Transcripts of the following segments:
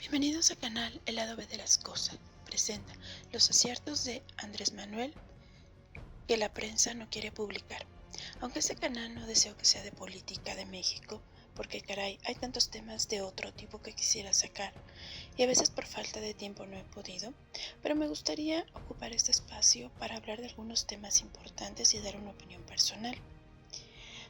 Bienvenidos al canal El lado B de las cosas. Presenta los aciertos de Andrés Manuel que la prensa no quiere publicar. Aunque este canal no deseo que sea de política de México, porque caray, hay tantos temas de otro tipo que quisiera sacar y a veces por falta de tiempo no he podido, pero me gustaría ocupar este espacio para hablar de algunos temas importantes y dar una opinión personal.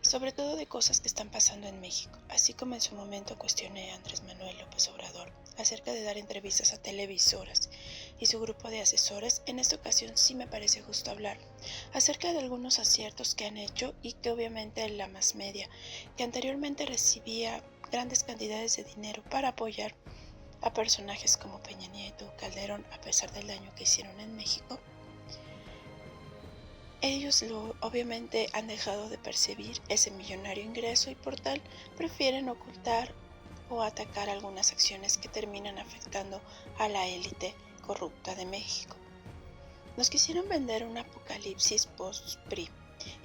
Sobre todo de cosas que están pasando en México, así como en su momento cuestioné a Andrés Manuel López Obrador acerca de dar entrevistas a televisoras y su grupo de asesores. En esta ocasión sí me parece justo hablar acerca de algunos aciertos que han hecho y que obviamente la mass media, que anteriormente recibía grandes cantidades de dinero para apoyar a personajes como Peña Nieto o Calderón, a pesar del daño que hicieron en México, ellos obviamente han dejado de percibir ese millonario ingreso y por tal prefieren ocultar o atacar algunas acciones que terminan afectando a la élite corrupta de México. Nos quisieron vender un apocalipsis post-PRI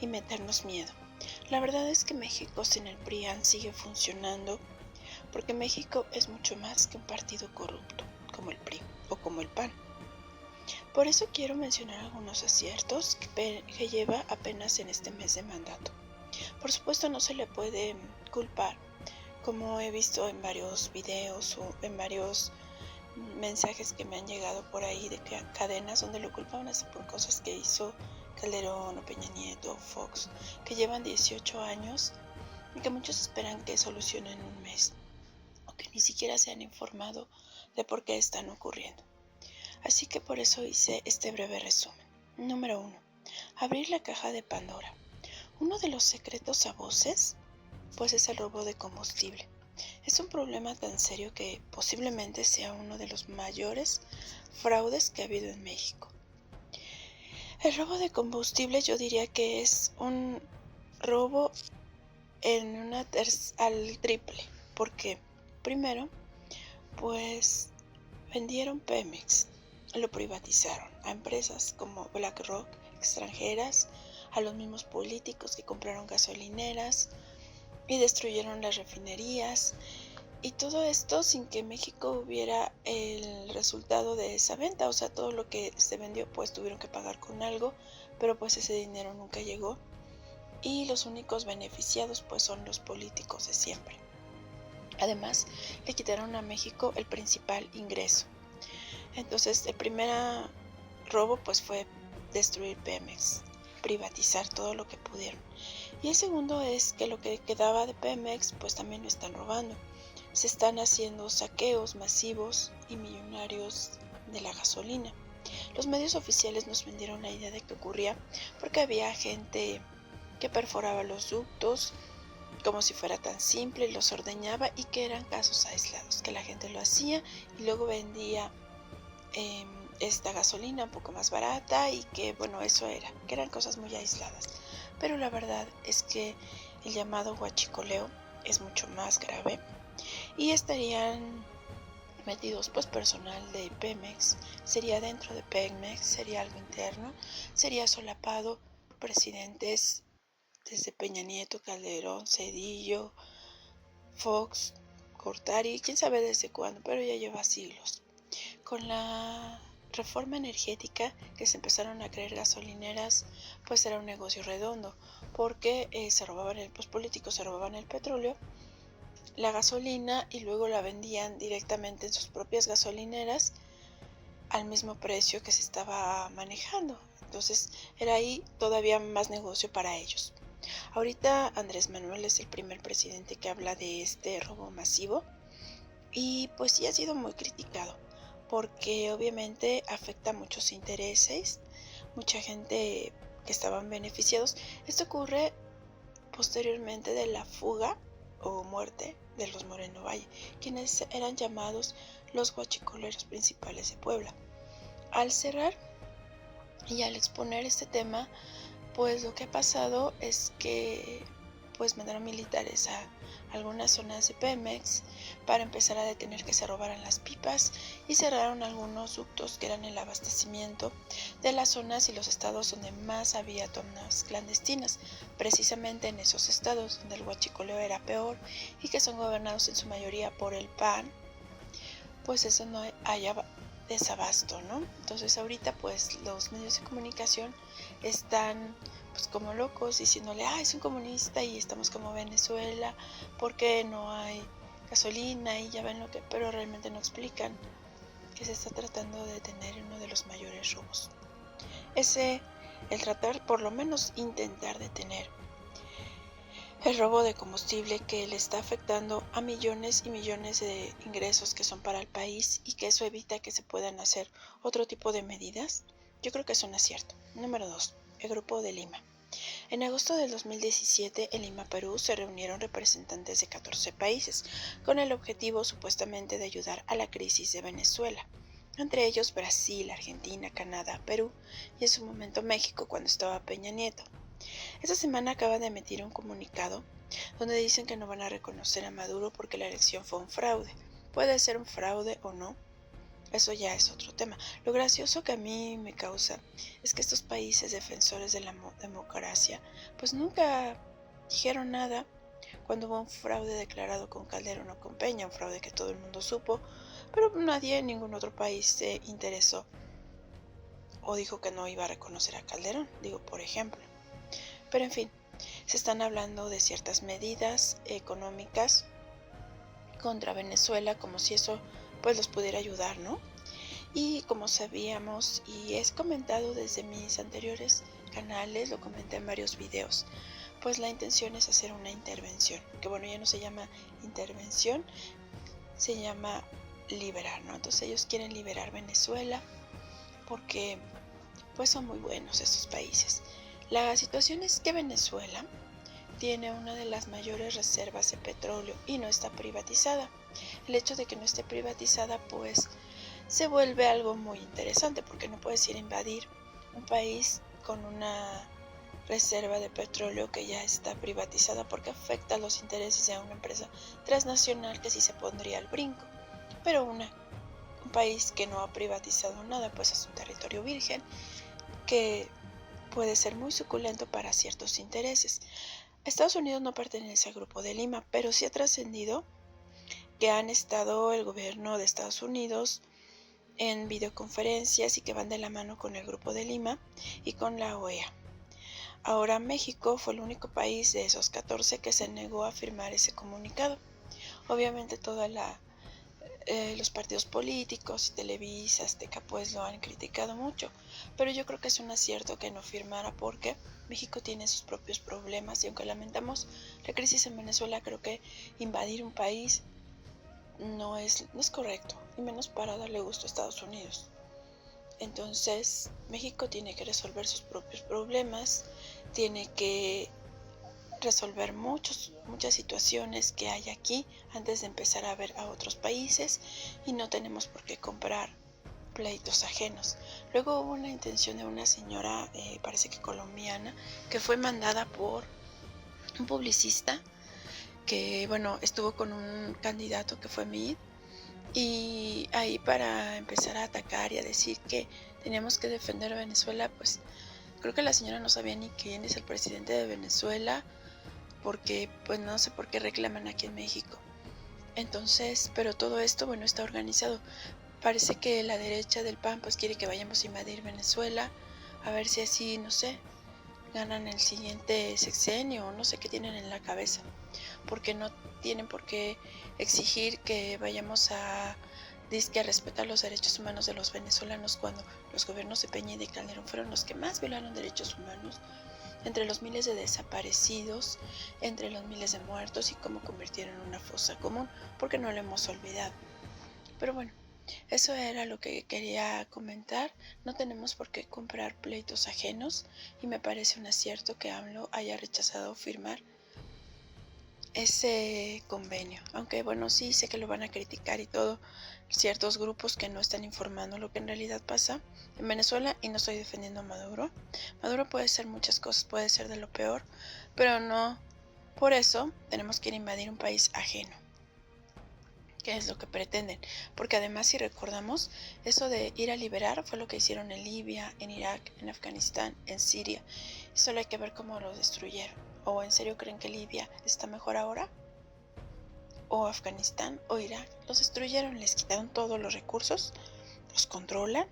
y meternos miedo. La verdad es que México sin el PRIAN sigue funcionando, porque México es mucho más que un partido corrupto como el PRI o como el PAN. Por eso quiero mencionar algunos aciertos que lleva apenas en este mes de mandato. Por supuesto no se le puede culpar, como he visto en varios videos o en varios mensajes que me han llegado por ahí de cadenas donde lo culpaban así por cosas que hizo Calderón o Peña Nieto o Fox, que llevan 18 años y que muchos esperan que solucionen en un mes, o que ni siquiera se han informado de por qué están ocurriendo. Así que por eso hice este breve resumen. Número 1. Abrir la caja de Pandora. Uno de los secretos a voces, pues es el robo de combustible. Es un problema tan serio que posiblemente sea uno de los mayores fraudes que ha habido en México. El robo de combustible yo diría que es un robo al triple, porque primero, pues vendieron Pemex, lo privatizaron a empresas como BlackRock extranjeras, a los mismos políticos que compraron gasolineras y destruyeron las refinerías, y todo esto sin que México hubiera el resultado de esa venta. O sea, todo lo que se vendió pues tuvieron que pagar con algo, pero pues ese dinero nunca llegó y los únicos beneficiados pues son los políticos de siempre. Además, le quitaron a México el principal ingreso. Entonces, el primer robo pues fue destruir Pemex, privatizar todo lo que pudieron. Y el segundo es que lo que quedaba de Pemex pues también lo están robando. Se están haciendo saqueos masivos y millonarios de la gasolina. Los medios oficiales nos vendieron la idea de que ocurría porque había gente que perforaba los ductos como si fuera tan simple, los ordeñaba y que eran casos aislados, que la gente lo hacía y luego vendía esta gasolina un poco más barata y que bueno, eso era, que eran cosas muy aisladas. Pero la verdad es que el llamado huachicoleo es mucho más grave y estarían metidos pues personal de Pemex, sería dentro de Pemex, sería algo interno, sería solapado presidentes desde Peña Nieto, Calderón, Cedillo, Fox, Cortari, quién sabe desde cuándo, pero ya lleva siglos. Con la reforma energética que se empezaron a crear gasolineras, pues era un negocio redondo, porque los políticos se robaban el petróleo, la gasolina, y luego la vendían directamente en sus propias gasolineras al mismo precio que se estaba manejando. Entonces era ahí todavía más negocio para ellos. Ahorita Andrés Manuel es el primer presidente que habla de este robo masivo y pues sí ha sido muy criticado porque obviamente afecta a muchos intereses, mucha gente que estaban beneficiados. Esto ocurre posteriormente de la fuga o muerte de los Moreno Valle, quienes eran llamados los huachicoleros principales de Puebla. Al cerrar y al exponer este tema, pues lo que ha pasado es que pues mandaron militares a algunas zonas de Pemex para empezar a detener que se robaran las pipas y cerraron algunos ductos que eran el abastecimiento de las zonas y los estados donde más había tomas clandestinas, precisamente en esos estados donde el huachicoleo era peor y que son gobernados en su mayoría por el PAN, pues eso no haya desabasto, ¿no? Entonces ahorita pues los medios de comunicación están pues como locos diciéndole, es un comunista y estamos como Venezuela, porque no hay gasolina y ya ven lo que, pero realmente no explican que se está tratando de detener uno de los mayores robos. El tratar, por lo menos intentar detener el robo de combustible que le está afectando a millones y millones de ingresos que son para el país y que eso evita que se puedan hacer otro tipo de medidas, yo creo que es un acierto. Número 2. El Grupo de Lima. En agosto del 2017, en Lima, Perú, se reunieron representantes de 14 países con el objetivo supuestamente de ayudar a la crisis de Venezuela. Entre ellos Brasil, Argentina, Canadá, Perú y en su momento México cuando estaba Peña Nieto. Esta semana acaban de emitir un comunicado donde dicen que no van a reconocer a Maduro porque la elección fue un fraude. Puede ser un fraude o no, eso ya es otro tema. Lo gracioso que a mí me causa es que estos países defensores de la democracia pues nunca dijeron nada cuando hubo un fraude declarado con Calderón o con Peña, un fraude que todo el mundo supo, pero nadie en ningún otro país se interesó o dijo que no iba a reconocer a Calderón, digo por ejemplo. Pero en fin, se están hablando de ciertas medidas económicas contra Venezuela como si eso pues los pudiera ayudar, ¿no? Y como sabíamos y es comentado desde mis anteriores canales, lo comenté en varios videos, pues la intención es hacer una intervención, que bueno, ya no se llama intervención, se llama liberar, ¿no? Entonces ellos quieren liberar Venezuela porque pues son muy buenos estos países. La situación es que Venezuela tiene una de las mayores reservas de petróleo y no está privatizada. El hecho de que no esté privatizada pues se vuelve algo muy interesante porque no puedes ir a invadir un país con una reserva de petróleo que ya está privatizada porque afecta los intereses de una empresa transnacional que sí se pondría al brinco. Pero un país que no ha privatizado nada pues es un territorio virgen que puede ser muy suculento para ciertos intereses. Estados Unidos no pertenece al Grupo de Lima, pero sí ha trascendido que han estado el gobierno de Estados Unidos en videoconferencias y que van de la mano con el Grupo de Lima y con la OEA. Ahora México fue el único país de esos 14 que se negó a firmar ese comunicado. Obviamente los partidos políticos y Televisa, Azteca pues lo han criticado mucho, pero yo creo que es un acierto que no firmara porque México tiene sus propios problemas y aunque lamentamos la crisis en Venezuela, creo que invadir un país no es correcto, y menos para darle gusto a Estados Unidos. Entonces México tiene que resolver sus propios problemas, tiene que resolver muchas situaciones que hay aquí antes de empezar a ver a otros países y no tenemos por qué comprar pleitos ajenos. Luego hubo una intención de una señora, parece que colombiana, que fue mandada por un publicista que, bueno, estuvo con un candidato que fue Mid y ahí para empezar a atacar y a decir que teníamos que defender a Venezuela, pues creo que la señora no sabía ni quién es el presidente de Venezuela, porque pues no sé por qué reclaman aquí en México. Entonces, pero todo esto, bueno, está organizado. Parece que la derecha del PAN pues quiere que vayamos a invadir Venezuela, a ver si así, no sé, ganan el siguiente sexenio o no sé qué tienen en la cabeza, porque no tienen por qué exigir que vayamos a respetar los derechos humanos de los venezolanos cuando los gobiernos de Peña y de Calderón fueron los que más violaron derechos humanos, entre los miles de desaparecidos, entre los miles de muertos y cómo convirtieron en una fosa común, porque no lo hemos olvidado. Pero bueno, eso era lo que quería comentar. No tenemos por qué comprar pleitos ajenos y me parece un acierto que AMLO haya rechazado firmar ese convenio. Aunque bueno, sí sé que lo van a criticar y todo, ciertos grupos que no están informando lo que en realidad pasa en Venezuela, y no estoy defendiendo a Maduro. Maduro puede ser muchas cosas, puede ser de lo peor, pero no por eso tenemos que ir a invadir un país ajeno, que es lo que pretenden, porque además si recordamos, eso de ir a liberar fue lo que hicieron en Libia, en Irak, en Afganistán, en Siria, y solo hay que ver cómo lo destruyeron. ¿O en serio creen que Libia está mejor ahora? o Afganistán o Irak. Los destruyeron, les quitaron todos los recursos, los controlan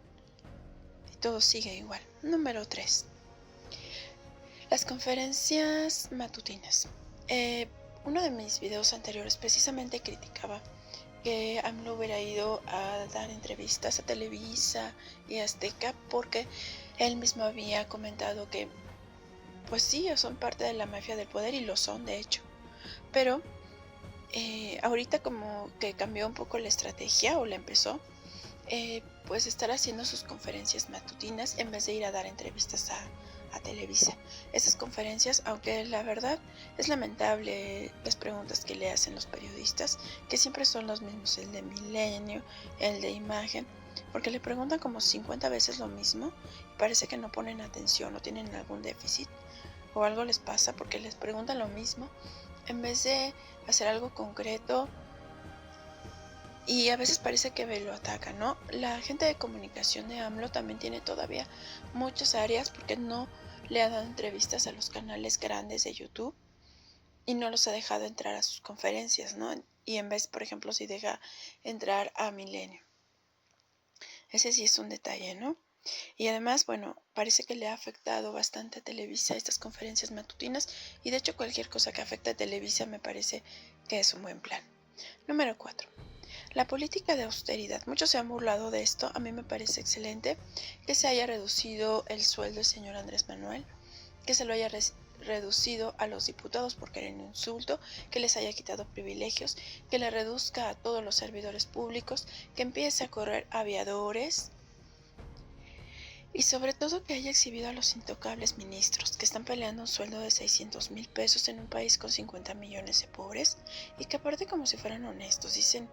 y todo sigue igual. Número 3. Las conferencias matutinas. Uno de mis videos anteriores precisamente criticaba que AMLO hubiera ido a dar entrevistas a Televisa y Azteca porque él mismo había comentado que pues sí, son parte de la mafia del poder y lo son de hecho, pero ahorita como que cambió un poco la estrategia o la empezó, pues estar haciendo sus conferencias matutinas en vez de ir a dar entrevistas a Televisa. Esas conferencias, aunque la verdad es lamentable las preguntas que le hacen los periodistas, que siempre son los mismos, el de Milenio, el de Imagen, porque le preguntan como 50 veces lo mismo y parece que no ponen atención o tienen algún déficit o algo les pasa porque les preguntan lo mismo en vez de hacer algo concreto. Y a veces parece que lo atacan, ¿no? La gente de comunicación de AMLO también tiene todavía muchas áreas porque no le ha dado entrevistas a los canales grandes de YouTube y no los ha dejado entrar a sus conferencias, ¿no? Y en vez, por ejemplo, si deja entrar a Milenio. Ese sí es un detalle, ¿no? Y además, bueno, parece que le ha afectado bastante a Televisa estas conferencias matutinas y de hecho cualquier cosa que afecte a Televisa me parece que es un buen plan. Número 4. La política de austeridad. Muchos se han burlado de esto. A mí me parece excelente que se haya reducido el sueldo del señor Andrés Manuel, que se lo haya reducido a los diputados porque era un insulto, que les haya quitado privilegios, que le reduzca a todos los servidores públicos, que empiece a correr aviadores y sobre todo que haya exhibido a los intocables ministros que están peleando un sueldo de 600,000 pesos en un país con 50 millones de pobres y que aparte como si fueran honestos dicen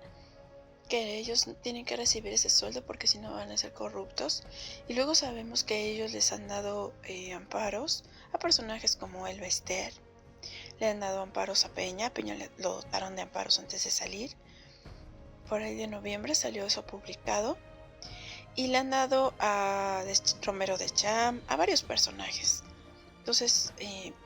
que ellos tienen que recibir ese sueldo porque si no van a ser corruptos y luego sabemos que ellos les han dado amparos a personajes como Elba Ester, le han dado amparos a Peña lo dotaron de amparos antes de salir, por ahí de noviembre salió eso publicado y le han dado a Romero de Cham, a varios personajes. Entonces,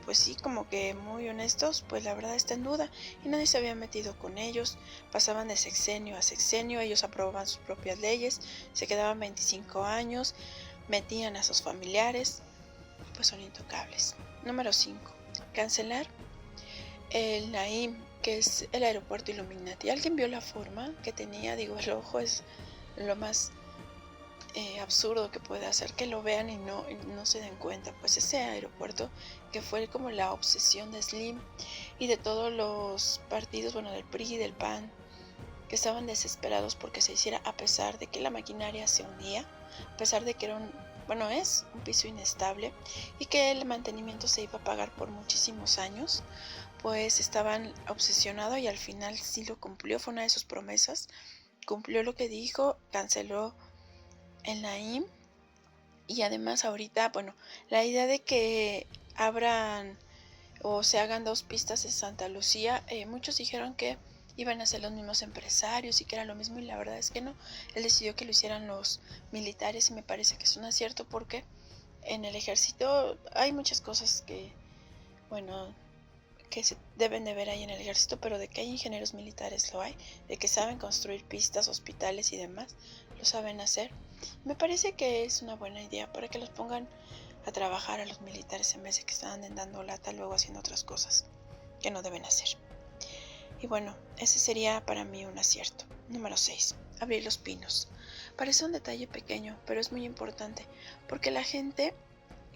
pues sí, como que muy honestos, pues la verdad está en duda y nadie se había metido con ellos, pasaban de sexenio a sexenio, ellos aprobaban sus propias leyes, se quedaban 25 años, metían a sus familiares, pues son intocables. Número 5. Cancelar el Naim, que es el aeropuerto Illuminati. ¿Alguien vio la forma que tenía? Digo, el ojo es lo más absurdo que puede hacer que lo vean y no se den cuenta. Pues ese aeropuerto que fue como la obsesión de Slim y de todos los partidos, bueno, del PRI y del PAN, que estaban desesperados porque se hiciera a pesar de que la maquinaria se hundía, a pesar de que es un piso inestable y que el mantenimiento se iba a pagar por muchísimos años, pues estaban obsesionados y al final sí lo cumplió, fue una de sus promesas, cumplió lo que dijo, canceló el Naim y además ahorita, bueno, la idea de que abran o se hagan 2 pistas en Santa Lucía, muchos dijeron que iban a ser los mismos empresarios y que era lo mismo y la verdad es que no, él decidió que lo hicieran los militares y me parece que es un acierto porque en el ejército hay muchas cosas que, bueno, que se deben de ver ahí en el ejército, pero de que hay ingenieros militares lo hay, de que saben construir pistas, hospitales y demás, lo saben hacer. Me parece que es una buena idea para que los pongan a trabajar a los militares en vez de que estén dando lata luego haciendo otras cosas que no deben hacer. Y bueno, ese sería para mí un acierto. Número 6. Abrir los pinos. Parece un detalle pequeño, pero es muy importante porque la gente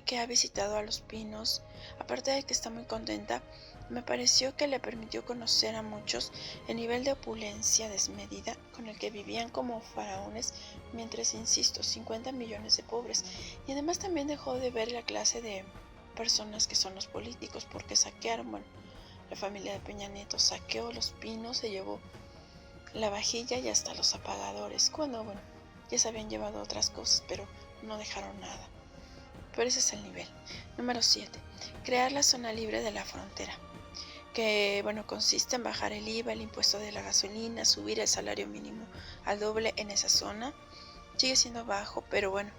que ha visitado a Los Pinos, aparte de que está muy contenta, me pareció que le permitió conocer a muchos el nivel de opulencia desmedida con el que vivían como faraones, mientras, insisto, 50 millones de pobres. Y además también dejó de ver la clase de personas que son los políticos, porque saquearon, bueno, la familia de Peña Nieto saqueó Los Pinos, se llevó la vajilla y hasta los apagadores, cuando, bueno, ya se habían llevado otras cosas, pero no dejaron nada. Pero ese es el nivel. Número 7. Crear la zona libre de la frontera. Que, bueno, consiste en bajar el IVA, el impuesto de la gasolina, subir el salario mínimo al doble en esa zona. Sigue siendo bajo, pero bueno,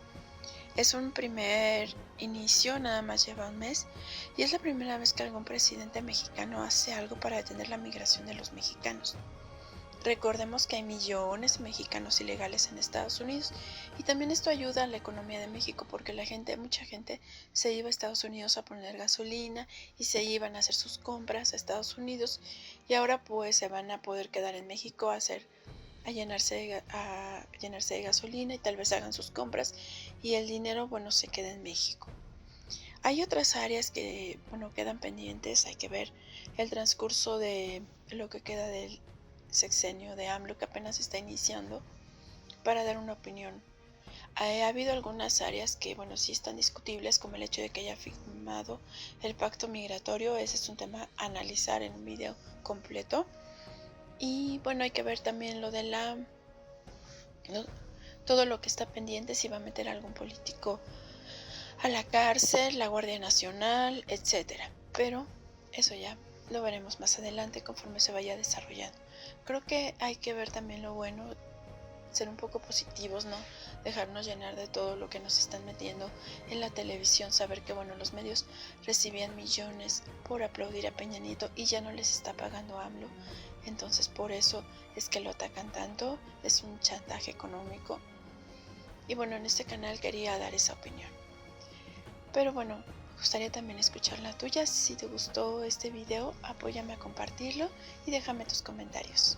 Es un primer inicio, nada más lleva un mes, y es la primera vez que algún presidente mexicano hace algo para detener la migración de los mexicanos. Recordemos que hay millones de mexicanos ilegales en Estados Unidos y también esto ayuda a la economía de México porque mucha gente se iba a Estados Unidos a poner gasolina y se iban a hacer sus compras a Estados Unidos y ahora pues se van a poder quedar en México a llenarse de gasolina y tal vez hagan sus compras y el dinero se queda en México. Hay otras áreas que quedan pendientes, hay que ver el transcurso de lo que queda del sexenio de AMLO que apenas está iniciando para dar una opinión. Ha habido algunas áreas que sí están discutibles, como el hecho de que haya firmado el pacto migratorio. Ese es un tema a analizar en un video completo. Y hay que ver también lo de todo lo que está pendiente, si va a meter a algún político a la cárcel, la Guardia Nacional, etcétera. Pero eso ya lo veremos más adelante conforme se vaya desarrollando. Creo que hay que ver también lo bueno, ser un poco positivos, no dejarnos llenar de todo lo que nos están metiendo en la televisión, saber que los medios recibían millones por aplaudir a Peña Nieto y ya no les está pagando AMLO, entonces por eso es que lo atacan tanto, es un chantaje económico. Y en este canal quería dar esa opinión. Pero me gustaría también escuchar la tuya. Si te gustó este video, apóyame a compartirlo y déjame tus comentarios.